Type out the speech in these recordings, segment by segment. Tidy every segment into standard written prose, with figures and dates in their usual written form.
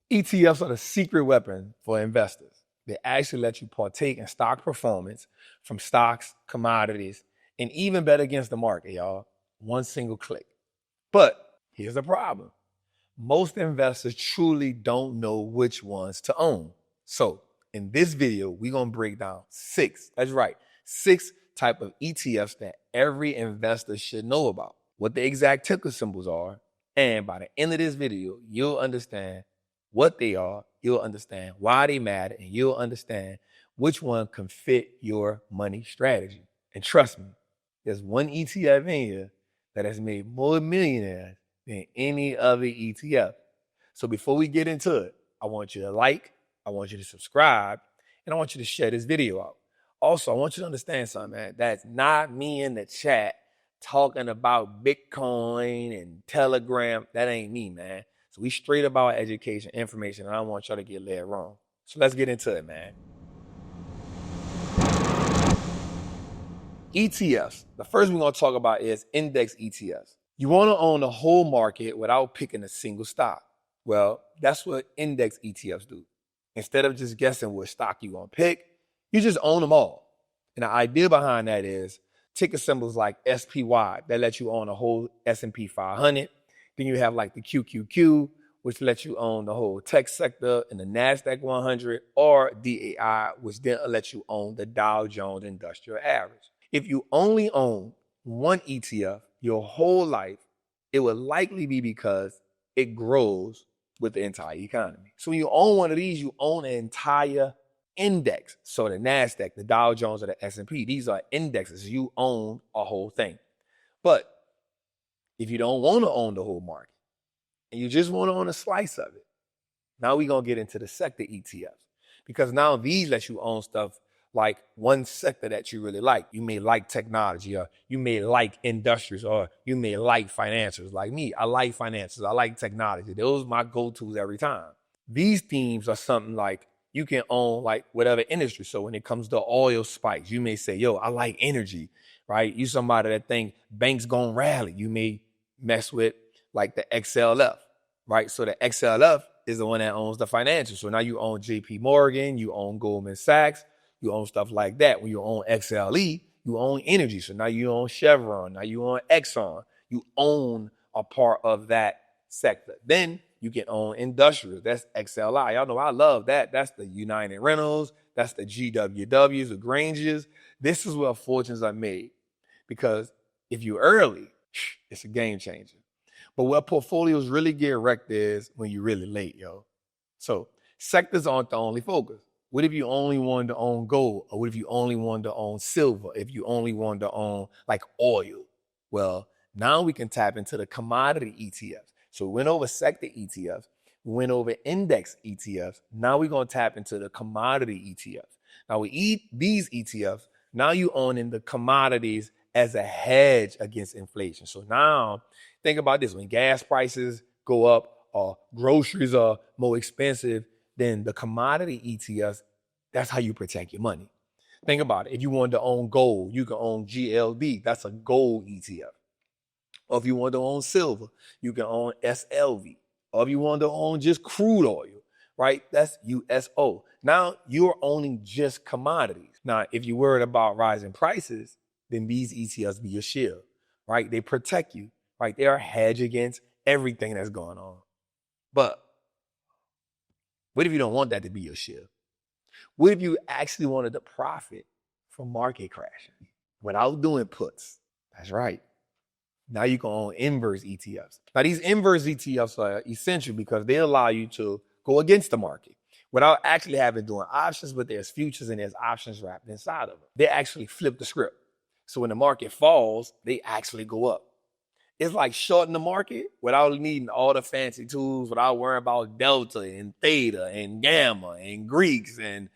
ETFs are the secret weapon for investors. They actually let you partake in stock performance from stocks, commodities, and even bet against the market, y'all. One single click. But here's the problem. Most investors truly don't know which ones to own. So in this video, we're going to break down six type of ETFs that every investor should know about, what the exact ticker symbols are, and by the end of this video, you'll understand what they are, you'll understand why they matter, and you'll understand which one can fit your money strategy. And trust me, there's one ETF in here that has made more millionaires than any other ETF. So before we get into it, I want you to like, I want you to subscribe, and I want you to share this video out. Also, I want you to understand something, man. That's not me in the chat talking about Bitcoin and Telegram. That ain't me, man. So we straight about education, information, and I don't want y'all to get led wrong. So let's get into it, man. ETFs. The first we're going to talk about is index ETFs. You want to own the whole market without picking a single stock. Well, that's what index ETFs do. Instead of just guessing what stock you're going to pick, you just own them all. And the idea behind that is ticker symbols like SPY that let you own the whole S&P 500. Then you have like the QQQ, which lets you own the whole tech sector and the NASDAQ 100, or DAI, which then lets you own the Dow Jones Industrial Average. If you only own one ETF your whole life, it will likely be because it grows with the entire economy. So when you own one of these, you own an entire index. So the NASDAQ, the Dow Jones, or the S&P, these are indexes. You own a whole thing. But if you don't want to own the whole market and you just want to own a slice of it, now we're going to get into the sector ETFs. Because now these let you own stuff like one sector that you really like. You may like technology, or you may like industries, or you may like financials. Like me, I like finances, I like technology. Those are my go-tos every time. These themes are something like you can own like whatever industry. So when it comes to oil spikes, you may say, yo, I like energy, right? You somebody that think banks gonna rally. You may mess with like the XLF, right? So the XLF is the one that owns the financials. So now you own JP Morgan, you own Goldman Sachs, you own stuff like that. When you own XLE, you own energy. So now you own Chevron, now you own Exxon. You own a part of that sector. Then you can own industrials. That's XLI. Y'all know I love that. That's the United Rentals. That's the GWWs, the Grangers. This is where fortunes are made. Because if you're early, it's a game changer. But where portfolios really get wrecked is when you're really late, yo. So sectors aren't the only focus. What if you only wanted to own gold? Or what if you only wanted to own silver? If you only wanted to own like oil? Well, now we can tap into the commodity ETFs. So we went over sector ETFs. We went over index ETFs. Now we're going to tap into the commodity ETFs. Now we eat these ETFs. Now you owning the commodities as a hedge against inflation. So now think about this. When gas prices go up or groceries are more expensive, then the commodity ETFs, that's how you protect your money. Think about it. If you wanted to own gold, you can own GLD. That's a gold ETF. Or if you want to own silver, you can own SLV. Or if you want to own just crude oil, right? That's USO. Now you're owning just commodities. Now, if you're worried about rising prices, then these ETFs be your shield, right? They protect you, right? They are a hedge against everything that's going on. But what if you don't want that to be your shield? What if you actually wanted to profit from market crashing without doing puts? That's right. Now you can own inverse ETFs. Now these inverse ETFs are essential because they allow you to go against the market without actually having doing options, but there's futures and there's options wrapped inside of them. They actually flip the script. So when the market falls, they actually go up. It's like shorting the market without needing all the fancy tools, without worrying about delta and theta and gamma and Greeks, and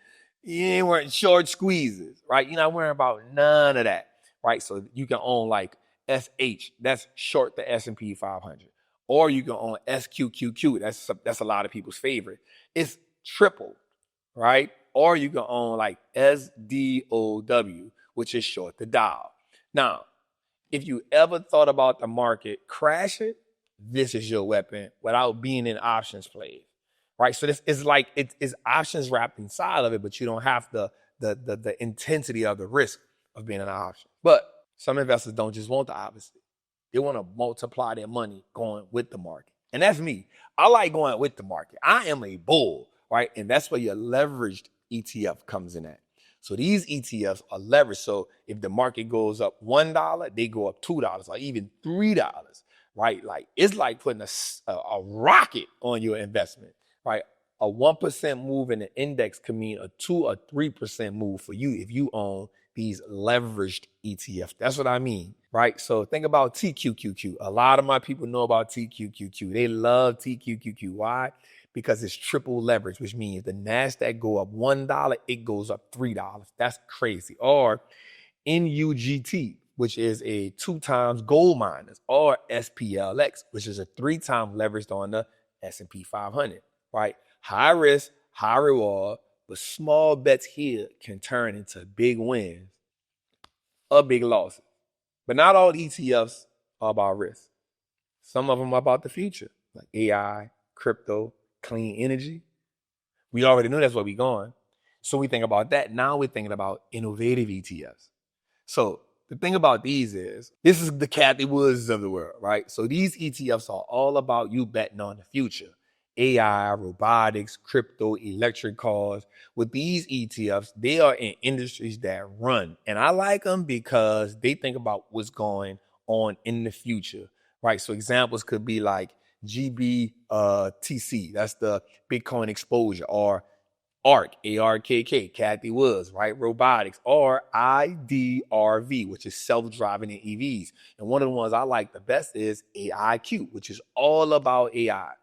you ain't wearing short squeezes, right? You're not worrying about none of that, right? So you can own like SH, that's short the S&P 500. Or you can own SQQQ, that's a lot of people's favorite. It's triple, right? Or you can own like SDOW, which is short the Dow. Now, if you ever thought about the market crashing, this is your weapon without being in options plays, right? So this is like it's options wrapped inside of it, but you don't have the intensity of the risk of being an option. But some investors don't just want the opposite. They want to multiply their money going with the market. And that's me. I like going with the market. I am a bull, right? And that's where your leveraged ETF comes in at. So these ETFs are leveraged. So if the market goes up $1, they go up $2 or even $3, right? Like it's like putting a rocket on your investment, right? A 1% move in the index can mean a 2 or 3% move for you if you own these leveraged ETFs. That's what I mean, right? So think about TQQQ. A lot of my people know about TQQQ. They love TQQQ. Why? Because it's triple leverage, which means the NASDAQ go up $1, it goes up $3. That's crazy. Or NUGT, which is a 2 times gold miners, or SPLX, which is a 3 times leveraged on the S&P 500, right? High risk, high reward, but small bets here can turn into big wins or big losses. But not all ETFs are about risk. Some of them are about the future, like AI, crypto, clean energy. We already know that's where we're going. So we think about that. Now we're thinking about innovative ETFs. So the thing about these is, this is the Cathie Woods of the world, right? So these ETFs are all about you betting on the future. AI, robotics, crypto, electric cars. With these ETFs, they are in industries that run. And I like them because they think about what's going on in the future, right? So examples could be like GBTC, that's the Bitcoin exposure, or ARK, ARKK, Cathie Woods, right? Robotics, or IDRV, which is self-driving in EVs. And one of the ones I like the best is AIQ, which is all about AI,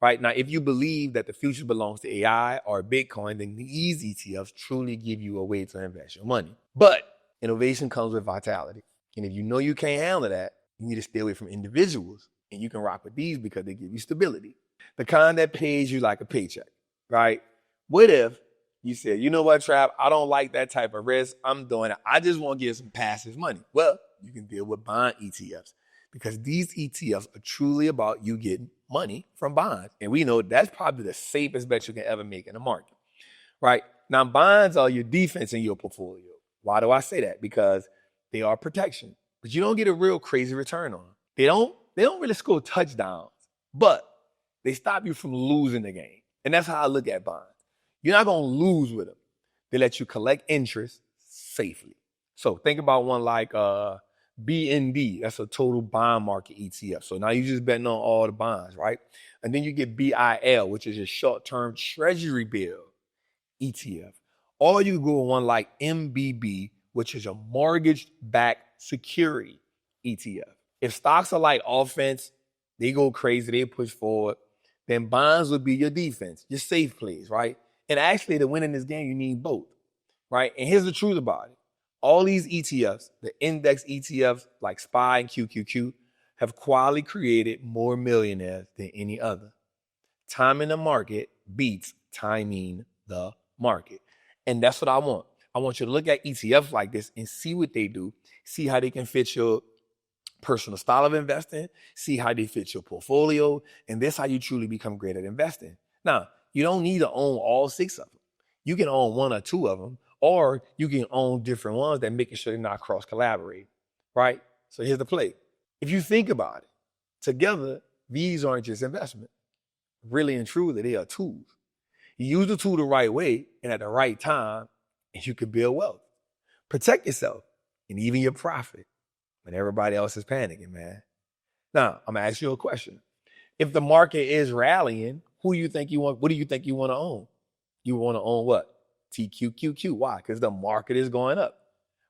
right? Now, if you believe that the future belongs to AI or Bitcoin, then these ETFs truly give you a way to invest your money. But innovation comes with vitality. And if you know you can't handle that, you need to stay away from individuals. And you can rock with these because they give you stability. The kind that pays you like a paycheck, right? What if you said, you know what, Trav, I don't like that type of risk. I'm doing it. I just want to get some passive money. Well, you can deal with bond ETFs because these ETFs are truly about you getting money from bonds. And we know that's probably the safest bet you can ever make in the market, right? Now, bonds are your defense in your portfolio. Why do I say that? Because they are protection, but you don't get a real crazy return on them. They don't really score touchdowns, but they stop you from losing the game. And that's how I look at bonds. You're not going to lose with them. They let you collect interest safely. So think about one like BND. That's a total bond market ETF. So now you're just betting on all the bonds, right? And then you get BIL, which is a short-term treasury bill ETF. Or you go with one like MBB, which is a mortgage-backed security ETF. If stocks are like offense, they go crazy, they push forward, then bonds would be your defense, your safe plays, right? And actually, to win in this game, you need both, right? And here's the truth about it. All these ETFs, the index ETFs like SPY and QQQ, have quietly created more millionaires than any other. Timing the market beats timing the market. And that's what I want. I want you to look at ETFs like this and see what they do, see how they can fit your personal style of investing, see how they fit your portfolio, and this is how you truly become great at investing. Now, you don't need to own all 6 of them. You can own 1 or 2 of them, or you can own different ones that making sure they're not cross-collaborating, right? So here's the play. If you think about it, together, these aren't just investment. Really and truly, they are tools. You use the tool the right way and at the right time, and you can build wealth. Protect yourself and even your profit when everybody else is panicking, man. Now, I'm gonna ask you a question. If the market is rallying, who do you think you want? What do you think you want to own? You want to own what? TQQQ. Why? Because the market is going up,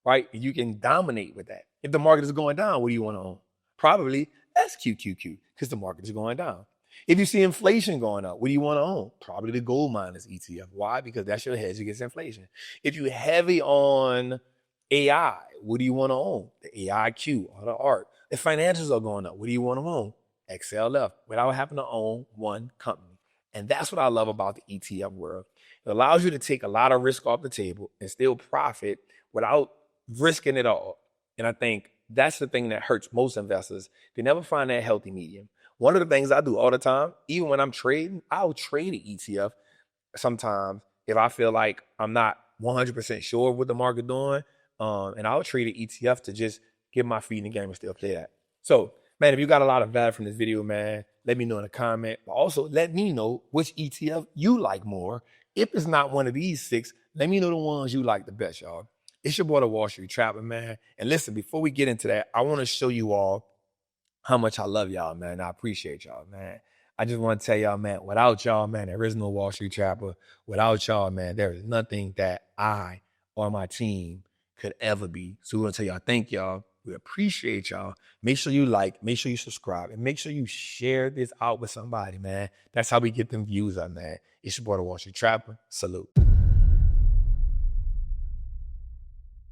right? You can dominate with that. If the market is going down, what do you want to own? Probably SQQQ, because the market is going down. If you see inflation going up, what do you want to own? Probably the gold miners ETF. Why? Because that's your hedge against inflation. If you're heavy on AI, what do you want to own? The AIQ or the ARK. If financials are going up, what do you want to own? XLF, without having to own one company. And that's what I love about the ETF world. It allows you to take a lot of risk off the table and still profit without risking it all. And I think that's the thing that hurts most investors. They never find that healthy medium. One of the things I do all the time, even when I'm trading, I'll trade an ETF sometimes if I feel like I'm not 100% sure of what the market doing, and I'll trade an ETF to just get my feet in the game and still play that. So, man, if you got a lot of value from this video, man, let me know in the comment. But also, let me know which ETF you like more. If it's not one of these 6, let me know the ones you like the best, y'all. It's your boy, the Wall Street Trapper, man. And listen, before we get into that, I want to show you all how much I love y'all, man. I appreciate y'all, man. I just want to tell y'all, man, without y'all, man, there is no Wall Street Trapper. Without y'all, man, there is nothing that I or my team could ever be. So we want to tell y'all, thank y'all. We appreciate y'all. Make sure you like, make sure you subscribe, and make sure you share this out with somebody, man. That's how we get them views up, man. It's your boy, the Wall Street Trapper. Salute.